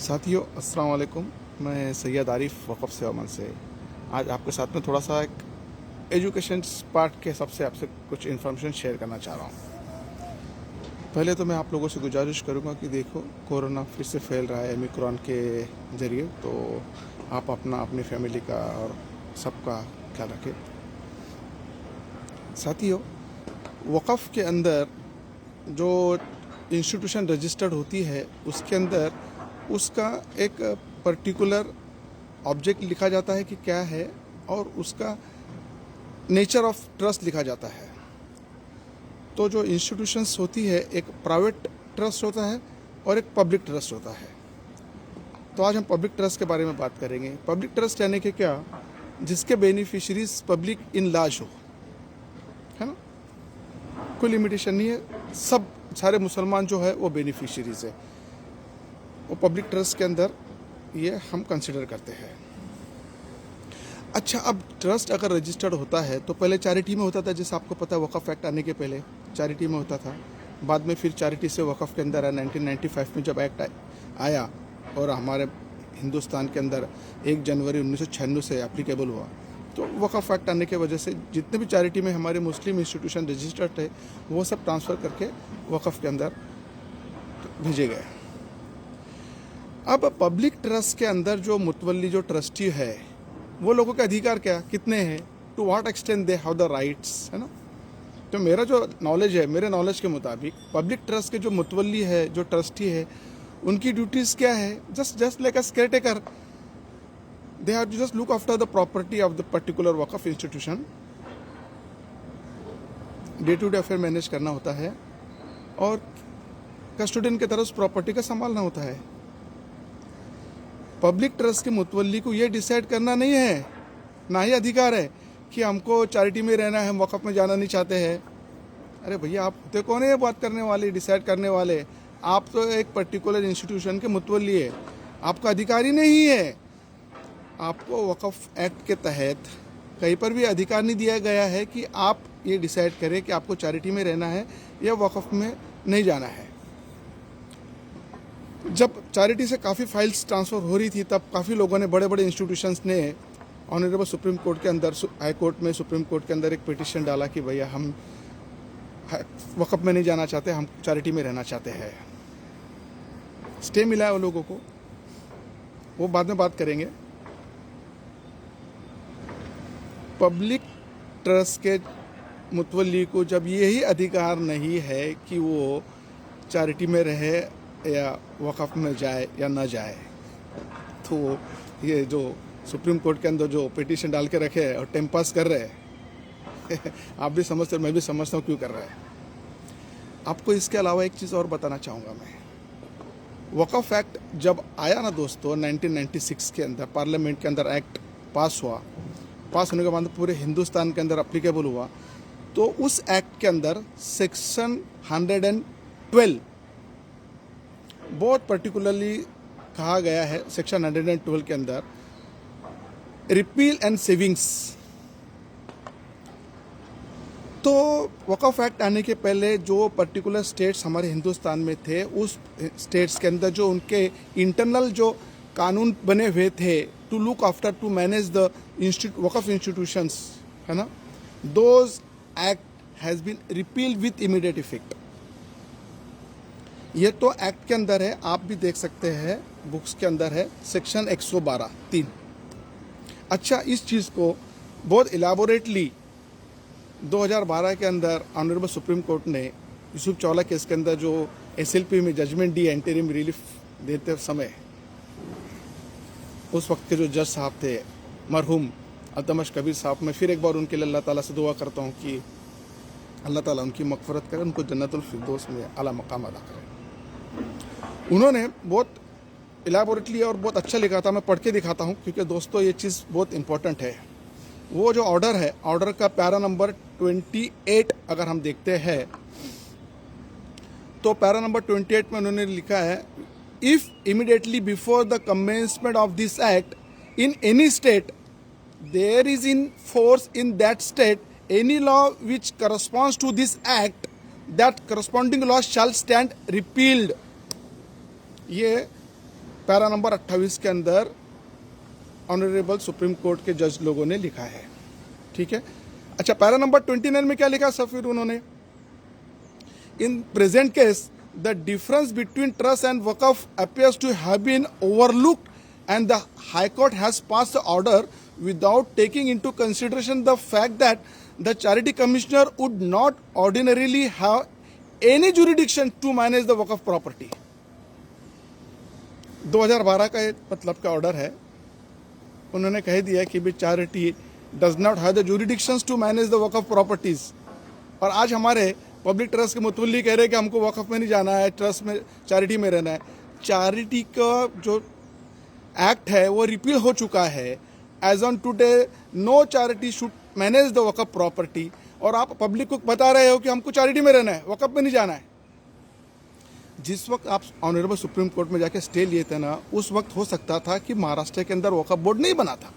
साथियों अस्सलाम वालेकुम। मैं सैयद आरिफ वक़फ़ से अमन से आज आपके साथ में थोड़ा सा एक एजुकेशन पार्ट के हिसाब से आपसे कुछ इन्फॉर्मेशन शेयर करना चाह रहा हूँ। पहले तो मैं आप लोगों से गुजारिश करूँगा कि देखो, कोरोना फिर से फैल रहा है ओमिक्रॉन के ज़रिए, तो आप अपना अपनी फैमिली का और सबका ख्याल रखें। साथियों, वक़फ़ के अंदर जो इंस्टीट्यूशन रजिस्टर्ड होती है उसके अंदर उसका एक पर्टिकुलर ऑब्जेक्ट लिखा जाता है कि क्या है, और उसका नेचर ऑफ ट्रस्ट लिखा जाता है। तो जो इंस्टीट्यूशंस होती है, एक प्राइवेट ट्रस्ट होता है और एक पब्लिक ट्रस्ट होता है। तो आज हम पब्लिक ट्रस्ट के बारे में बात करेंगे। पब्लिक ट्रस्ट यानी कि क्या, जिसके बेनिफिशरीज पब्लिक इन लार्ज हो, है ना, कोई लिमिटेशन नहीं है, सब सारे मुसलमान जो है वो बेनिफिशरीज है, वो पब्लिक ट्रस्ट के अंदर ये हम कंसिडर करते हैं। अच्छा, अब ट्रस्ट अगर रजिस्टर्ड होता है तो पहले चैरिटी में होता था, जैसे आपको पता है वक़फ़ एक्ट आने के पहले चैरिटी में होता था। बाद में फिर चैरिटी से वक़फ़ के अंदर 1995 में जब एक्ट आया और हमारे हिंदुस्तान के अंदर 1 जनवरी 1996 से एप्लीकेबल हुआ, तो वक़फ़ एक्ट आने की वजह से जितने भी चैरिटी में हमारे मुस्लिम इंस्टीट्यूशन रजिस्टर्ड थे वो सब ट्रांसफ़र करके वक़फ़ के अंदर भेजे गए। अब पब्लिक ट्रस्ट के अंदर जो मुतवल्ली जो ट्रस्टी है, वो लोगों के अधिकार क्या कितने हैं, to what extent they have the rights, है ना। तो मेरा जो नॉलेज है, मेरे नॉलेज के मुताबिक पब्लिक ट्रस्ट के जो मुतवल्ली है, जो ट्रस्टी है, उनकी ड्यूटीज़ क्या है, just like a caretaker, they have to just look after the property of the particular waqf institution. Day to day affair manage करना होता है और कस्टोडियन की तरह उस प्रॉपर्टी का संभालना होता है। पब्लिक ट्रस्ट के मुतवल्ली को ये डिसाइड करना नहीं है, ना ही अधिकार है कि हमको चैरिटी में रहना है, हम वक़फ़ में जाना नहीं चाहते हैं। अरे भैया, आप होते कौन है ये बात करने वाले, डिसाइड करने वाले? आप तो एक पर्टिकुलर इंस्टीट्यूशन के मुतवल्ली है, आपका अधिकार ही नहीं है। आपको वक़फ़ एक्ट के तहत कहीं पर भी अधिकार नहीं दिया गया है कि आप ये डिसाइड करें कि आपको चैरिटी में रहना है या वक़फ़ में नहीं जाना है। जब चैरिटी से काफ़ी फाइल्स ट्रांसफ़र हो रही थी, तब काफ़ी लोगों ने, बड़े बड़े इंस्टीट्यूशंस ने ऑनरेबल सुप्रीम कोर्ट के अंदर, हाई कोर्ट में, सुप्रीम कोर्ट के अंदर एक पिटिशन डाला कि भैया हम वक़फ़ में नहीं जाना चाहते, हम चैरिटी में रहना चाहते हैं। स्टे मिला है वो लोगों को, वो बाद में बात करेंगे। पब्लिक ट्रस्ट के मुतवल्ली को जब यही अधिकार नहीं है कि वो चैरिटी में रहे या वक़फ़ में जाए या ना जाए, तो ये जो सुप्रीम कोर्ट के अंदर जो पिटीशन डाल के रखे हैं और टाइम पास कर रहे हैं आप भी समझते हो, मैं भी समझता हूँ क्यों कर रहा है। आपको इसके अलावा एक चीज़ और बताना चाहूँगा मैं। वक़फ़ एक्ट जब आया ना दोस्तों, 1996 के अंदर पार्लियामेंट के अंदर एक्ट पास हुआ, पास होने के बाद पूरे हिंदुस्तान के अंदर अप्लीकेबल हुआ, तो उस एक्ट के अंदर सेक्शन 112 बहुत पर्टिकुलरली कहा गया है। सेक्शन 112 के अंदर रिपील एंड सेविंग्स। तो वक़फ़ एक्ट आने के पहले जो पर्टिकुलर स्टेट्स हमारे हिंदुस्तान में थे, उस स्टेट्स के अंदर जो उनके इंटरनल जो कानून बने हुए थे to look after, to manage the waqf institutions, है ना, those act has been repealed with immediate effect. ये तो एक्ट के अंदर है, आप भी देख सकते हैं, बुक्स के अंदर है, सेक्शन 112(3). अच्छा, इस चीज़ को बहुत इलाबोरेटली 2012 के अंदर ऑनरेबल सुप्रीम कोर्ट ने यूसुफ चावला केस के अंदर जो SLP में जजमेंट दी, इंटरिम रिलीफ देते समय, उस वक्त के जो जज साहब थे मरहूम अल्तमश कबीर साहब, मैं फिर एक बार उनके लिए अल्लाह ताला से दुआ करता हूँ कि अल्लाह ताला उनकी मग़फ़िरत करे, उनको जन्नतुल फिरदौस में आला मकाम अदा करे। उन्होंने बहुत इलाबोरेटली और बहुत अच्छा लिखा था, मैं पढ़ के दिखाता हूँ क्योंकि दोस्तों ये चीज़ बहुत इंपॉर्टेंट है। वो जो ऑर्डर है, ऑर्डर का पैरा नंबर 28 अगर हम देखते हैं, तो पैरा नंबर 28 में उन्होंने लिखा है, if immediately before the commencement of this act in any state there is in force in that state any law which corresponds to this act, that corresponding law shall stand repealed. ये para number 28 के अंदर honourable Supreme court के जज लोगों ने लिखा है, ठीक है। अच्छा, पैरा नंबर 29 में क्या लिखा सब फिर उन्होंने, in present case the difference between trust and waqf appears to have been overlooked and the High Court has passed the order without taking into consideration the fact that the Charity Commissioner would not ordinarily have any jurisdiction to manage the waqf property. 2012 का एक मतलब का order है, उन्होंने कह दिया कि भी charity does not have the jurisdictions to manage the waqf properties. और आज हमारे पब्लिक ट्रस्ट के मुतवल्ली कह रहे हैं कि हमको वकफ में नहीं जाना है, ट्रस्ट में चैरिटी में रहना है। चैरिटी का जो एक्ट है वो रिपील हो चुका है। As on today no charity should manage the waqf property, और आप पब्लिक को बता रहे हो कि हमको चैरिटी में रहना है, वकफ में नहीं जाना है। जिस वक्त आप ऑनरेबल सुप्रीम कोर्ट में जाके स्टे लिए थे ना, उस वक्त हो सकता था कि महाराष्ट्र के अंदर वकफ बोर्ड नहीं बना था,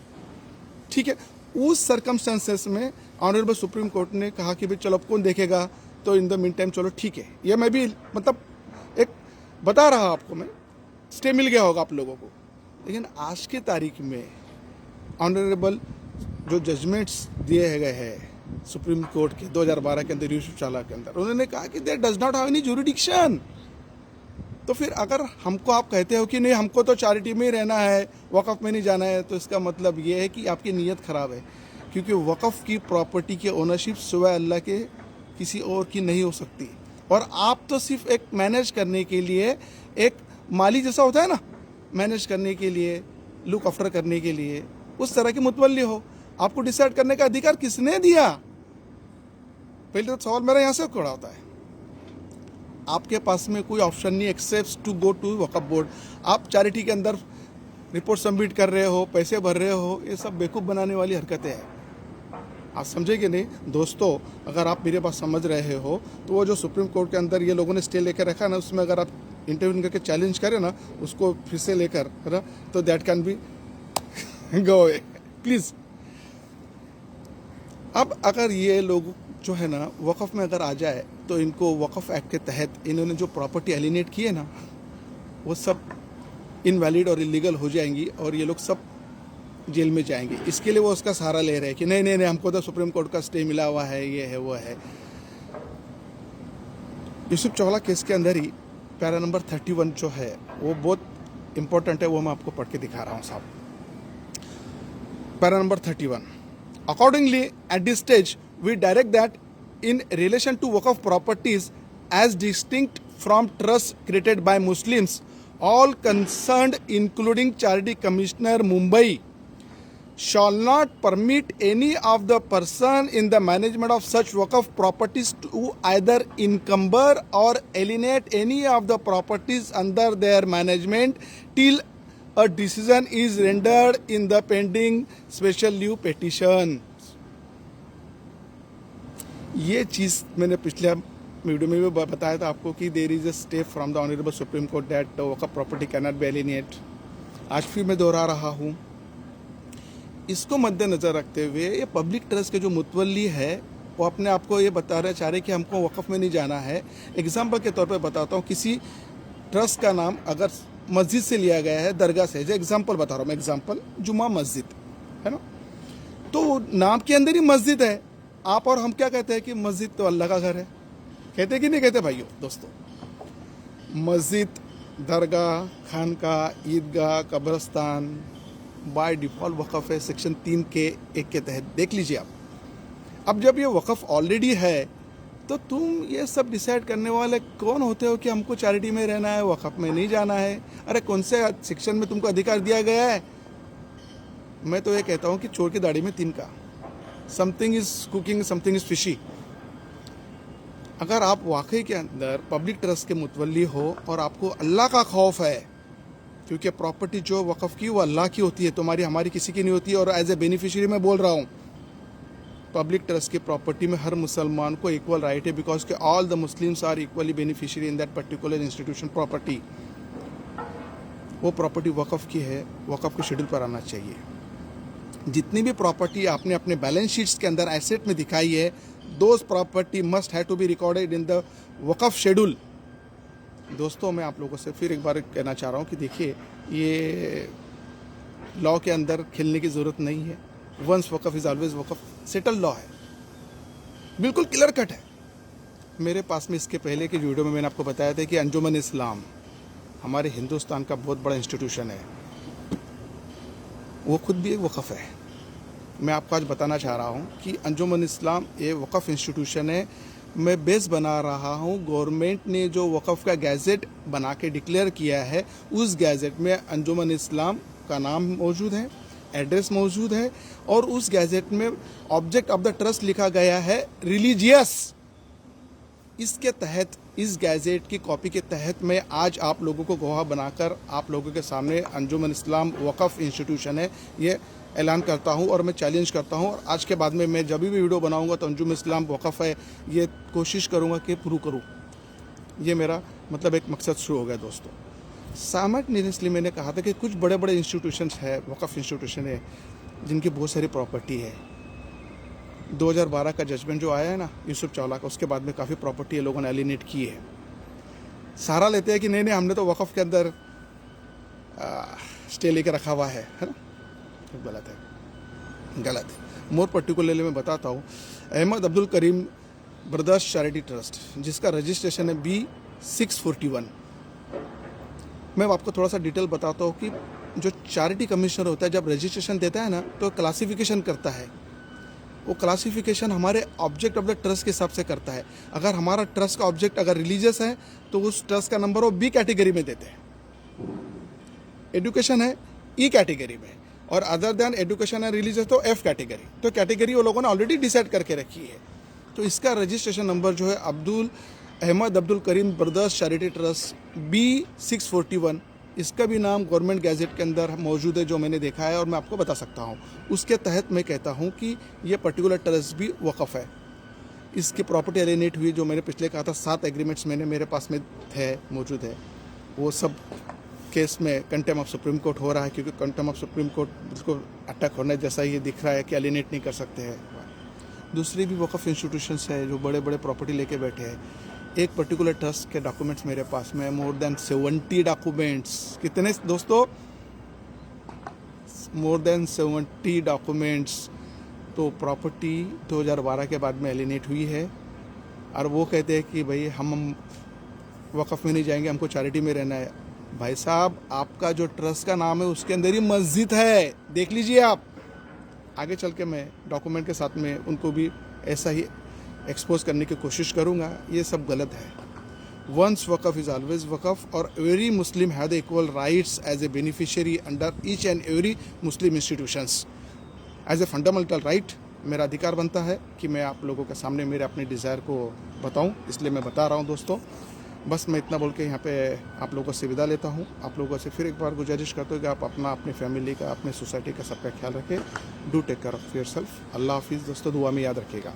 ठीक है। उस सर्कमस्टेंसेस में ऑनरेबल सुप्रीम कोर्ट ने कहा कि भाई चलो अब कौन देखेगा, तो इन द मीन टाइम चलो ठीक है। ये मैं भी मतलब एक बता रहा आपको, मैं स्टे मिल गया होगा आप लोगों को। लेकिन आज की तारीख में ऑनरेबल जो जजमेंट्स दिए गए हैं सुप्रीम कोर्ट के 2012 के अंदर, यूसुफ चाला के अंदर, उन्होंने कहा कि there does not have any jurisdiction. तो फिर अगर हमको आप कहते हो कि नहीं हमको तो चैरिटी में ही रहना है, वक़फ़ में नहीं जाना है, तो इसका मतलब ये है कि आपकी नीयत ख़राब है। क्योंकि वक़फ़ की प्रॉपर्टी की ओनरशिप सिवाय अल्लाह के किसी और की नहीं हो सकती, और आप तो सिर्फ एक मैनेज करने के लिए, एक माली जैसा होता है ना, मैनेज करने के लिए, लुक आफ्टर करने के लिए, उस तरह की मुतवल्ली हो। आपको डिसाइड करने का अधिकार किसने दिया? पहले तो सवाल मेरा यहाँ से खड़ा होता है। आपके पास में कोई ऑप्शन नहीं except to go to waqf board. आप चैरिटी के अंदर रिपोर्ट सबमिट कर रहे हो, पैसे भर रहे हो, ये सब बेवकूफ़ बनाने वाली हरकतें हैं। आप समझे कि नहीं दोस्तों? अगर आप मेरे बात समझ रहे हो तो वो जो सुप्रीम कोर्ट के अंदर ये लोगों ने स्टे लेकर रखा ना, उसमें अगर आप इंटरव्यू करके चैलेंज करें ना उसको फिर से लेकर, है ना, तो that can be go away please. अब अगर ये लोग जो है ना वक़फ़ में अगर आ जाए तो इनको वक़फ़ एक्ट के तहत इन्होंने जो प्रॉपर्टी एलिनेट की है ना, वो सब इनवैलिड और इलीगल हो जाएंगी, और ये लोग सब जेल में जाएंगे। इसके लिए वो उसका सहारा ले रहे हैं कि नहीं नहीं नहीं हमको तो सुप्रीम कोर्ट का स्टे मिला हुआ है, ये है वो है। यूसुफ चावला केस के अंदर ही पैरा नंबर 31 जो है वो बहुत इंपॉर्टेंट है, वो मैं आपको पढ़ के दिखा रहा हूँ साहब। Para number 31, accordingly at this stage we direct that in relation to waqf properties as distinct from trusts created by Muslims, all concerned including Charity Commissioner Mumbai shall not permit any of the person in the management of such waqf properties to either encumber or alienate any of the properties under their management till a decision is rendered in the pending special leave petition। ये चीज़ मैंने पिछले video में भी बताया था आपको कि there is a stay from the honourable Supreme Court that waqf property can not be alienate. आज फिर मैं दोहरा रहा हूँ। इसको मद्देनज़र रखते हुए ये पब्लिक ट्रस्ट के जो मुतवल्ली है वो अपने आप को ये बता रहे चाह रहे कि हमको वक़फ़ में नहीं जाना है। एग्जाम्पल के तौर पर बताता हूँ, किसी ट्रस्ट का नाम अगर मस्जिद से लिया गया है, दरगाह से, जो एग्जाम्पल बता रहा हूँ मैं, एग्जाम्पल जुमा मस्जिद है ना, तो नाम के अंदर ही मस्जिद है। आप और हम क्या कहते हैं कि मस्जिद तो अल्लाह का घर है, कहते कि नहीं कहते भाइयों दोस्तों? मस्जिद, दरगाह, खानका, ईदगाह, कब्रस्तान बाय डिफ़ॉल्ट वक़फ़ है सेक्शन 3 के 1 के तहत। देख लीजिए आप, अब जब ये वक़फ़ ऑलरेडी है तो तुम ये सब डिसाइड करने वाले कौन होते हो कि हमको चैरिटी में रहना है, वक़फ़ में नहीं जाना है? अरे कौन से सेक्शन में तुमको अधिकार दिया गया है? मैं तो ये कहता हूँ कि चोर की दाढ़ी में तिनका, something is cooking, something is fishy. अगर आप वाकई के अंदर पब्लिक ट्रस्ट के मुतवल्ली हो और आपको अल्लाह का खौफ है, क्योंकि प्रॉपर्टी जो वक़फ़ की वो अल्लाह की होती है, तुम्हारी हमारी किसी की नहीं होती। और एज ए बेनिफिशियरी मैं बोल रहा हूँ, पब्लिक ट्रस्ट की प्रॉपर्टी में हर मुसलमान को इक्वल राइट है, बिकॉज के all the Muslims are equally beneficiary in that particular institution property. वो प्रॉपर्टी वक़फ़ की है, वक़फ़ के शेड्यूल पर आना चाहिए। जितनी भी प्रॉपर्टी आपने अपने बैलेंस शीट्स के अंदर एसेट में दिखाई है, those property must have to be recorded in the waqf schedule. दोस्तों मैं आप लोगों से फिर एक बार कहना चाह रहा हूँ कि देखिए, ये लॉ के अंदर खेलने की ज़रूरत नहीं है। Once waqf is always waqf, settle law है, बिल्कुल क्लियर कट है। मेरे पास में इसके पहले की वीडियो में मैंने आपको बताया था कि अंजुमन इस्लाम हमारे हिंदुस्तान का बहुत बड़ा इंस्टीट्यूशन है, वो खुद भी एक वक़फ़ है। मैं आपको आज बताना चाह रहा हूँ कि अंजुमन इस्लाम ये वक़फ़ इंस्टीट्यूशन है। मैं बेस बना रहा हूँ, गवर्नमेंट ने जो वक़फ़ का गैजेट बना के डिक्लेयर किया है, उस गैजेट में अंजुमन इस्लाम का नाम मौजूद है, एड्रेस मौजूद है, और उस गैजेट में ऑब्जेक्ट ऑफ द ट्रस्ट लिखा गया है रिलीजियस। इसके तहत, इस गैजेट की कॉपी के तहत मैं आज आप लोगों को गवाह बनाकर आप लोगों के सामने अंजुमन इस्लाम वक़फ़ इंस्टीट्यूशन है ये ऐलान करता हूं, और मैं चैलेंज करता हूं। और आज के बाद में मैं जब भी वीडियो बनाऊंगा तो अंजुमन इस्लाम वक़फ़ है ये कोशिश करूंगा कि प्रूव करूं। ये मेरा मतलब एक मकसद शुरू हो गया दोस्तों। साइमल्टेनियसली मैंने कहा था कि कुछ बड़े बड़े इंस्टीट्यूशंस है, वक़फ़ इंस्टीट्यूशन है, जिनकी बहुत सारी प्रॉपर्टी है। 2012 का जजमेंट जो आया है ना यूसुफ चावला का, उसके बाद में काफ़ी प्रॉपर्टी लोगों ने एलिनेट की है। सारा लेते हैं कि नहीं नहीं हमने तो वक़फ़ के अंदर स्टे लेके रखा हुआ है ना, गलत है, गलत है। मोर पर्टिकुलरली मैं बताता हूँ, Ahmad Abdul Karim brothers charity trust, जिसका रजिस्ट्रेशन है B641। मैं आपको थोड़ा सा डिटेल बताता हूँ कि जो चैरिटी कमिश्नर होता है जब रजिस्ट्रेशन देता है ना तो क्लासिफिकेशन करता है। वो क्लासिफिकेशन हमारे ऑब्जेक्ट ऑफ द ट्रस्ट के हिसाब से करता है। अगर हमारा ट्रस्ट का ऑब्जेक्ट अगर रिलीजियस है तो उस ट्रस्ट का नंबर वो B कैटेगरी में देते हैं, एजुकेशन है E कैटेगरी में, और other than education and religious तो F कैटेगरी। तो कैटेगरी वो लोगों ने ऑलरेडी डिसाइड करके रखी है। तो इसका रजिस्ट्रेशन नंबर जो है Ahmad Abdul Karim brothers charity trust B641, इसका भी नाम गवर्नमेंट गैजेट के अंदर मौजूद है, जो मैंने देखा है और मैं आपको बता सकता हूँ। उसके तहत मैं कहता हूँ कि ये पर्टिकुलर ट्रस्ट भी वक़फ़ है। इसकी प्रॉपर्टी एलिनेट हुई, जो मैंने पिछले कहा था 7 एग्रीमेंट्स मेरे पास में है, मौजूद है। वो सब केस में कंटेम्प्ट ऑफ सुप्रीम कोर्ट हो रहा है, क्योंकि कंटेम्प्ट ऑफ सुप्रीम कोर्ट बिल्कुल अटैक होने जैसा ये दिख रहा है कि एलिनेट नहीं कर सकते हैं। दूसरी भी वक़फ़ इंस्टीट्यूशंस है जो बड़े बड़े प्रॉपर्टी लेके बैठे हैं। एक पर्टिकुलर ट्रस्ट के डॉक्यूमेंट्स मेरे पास में मोर देन 70 डॉक्यूमेंट्स। कितने दोस्तों? More than 70 documents. तो प्रॉपर्टी 2012 के बाद में एलिनेट हुई है, और वो कहते हैं कि भाई हम वक़फ़ में नहीं जाएंगे, हमको चैरिटी में रहना है। भाई साहब, आपका जो ट्रस्ट का नाम है उसके अंदर ही मस्जिद है, देख लीजिए आप। आगे चल के मैं डॉक्यूमेंट के साथ में उनको भी ऐसा ही एक्सपोज करने की कोशिश करूंगा। ये सब गलत है। Once waqf is always waqf, और every Muslim have the equal rights as a beneficiary under each and every Muslim institutions. As a fundamental right मेरा अधिकार बनता है कि मैं आप लोगों के सामने मेरे अपने डिज़ायर को बताऊं, इसलिए मैं बता रहा हूं दोस्तों। बस मैं इतना बोल के यहाँ पे आप लोगों से विदा लेता हूँ। आप लोगों से फिर एक बार गुजारिश करता हूँ कि आप अपनी फैमिली का, अपने सोसाइटी का सबका ख्याल रखें। Do take care of yourself. अल्लाह हाफिज़ दोस्तों, दुआ में याद रखिएगा।